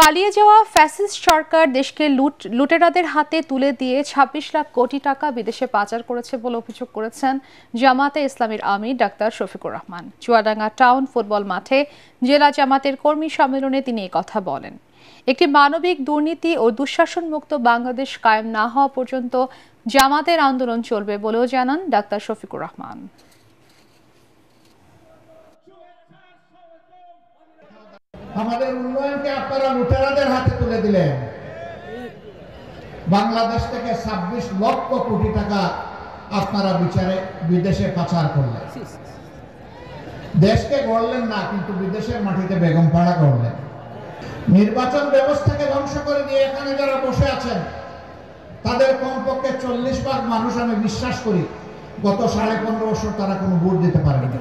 পালিয়ে যাওয়া ফ্যাসিস্ট সরকার দেশকে লুটেরাদের হাতে তুলে দিয়ে ২৬ লাখ কোটি টাকা বিদেশে পাচার করেছে বলে অভিযোগ করেছেন জামায়াতে ইসলামীর আমির doctor Shafiqur Rahman. Chuadanga town football মাঠে জেলা জামাতের কর্মী সম্মেলনে তিনি কথা বলেন। একটি মানবিক, দুর্নীতি ও দুঃশাসন মুক্ত বাংলাদেশ কায়েম না হওয়া পর্যন্ত জামাতের আন্দোলন চলবে বলেও জানান ডাক্তার শফিকুর রহমান। আমাদের উন্নয়নকে আপনারা লুটেরাদের হাতে তুলে দিলেন। বাংলাদেশ থেকে ২৬ লক্ষ কোটি টাকা আপনারা বিদেশে পাচার করলেন। দেশকে গড়লেন না, কিন্তু বিদেশের মাটিতে বেগম পাড়া করলেন। নির্বাচন ব্যবস্থাকে ধ্বংস করে দিয়ে এখানে যারা বসে আছেন তাদের কমপক্ষে ৪০ ভাগ মানুষ, আমি বিশ্বাস করি, গত ১৫.৫ বছর তারা কোনো ভোট দিতে পারেনি।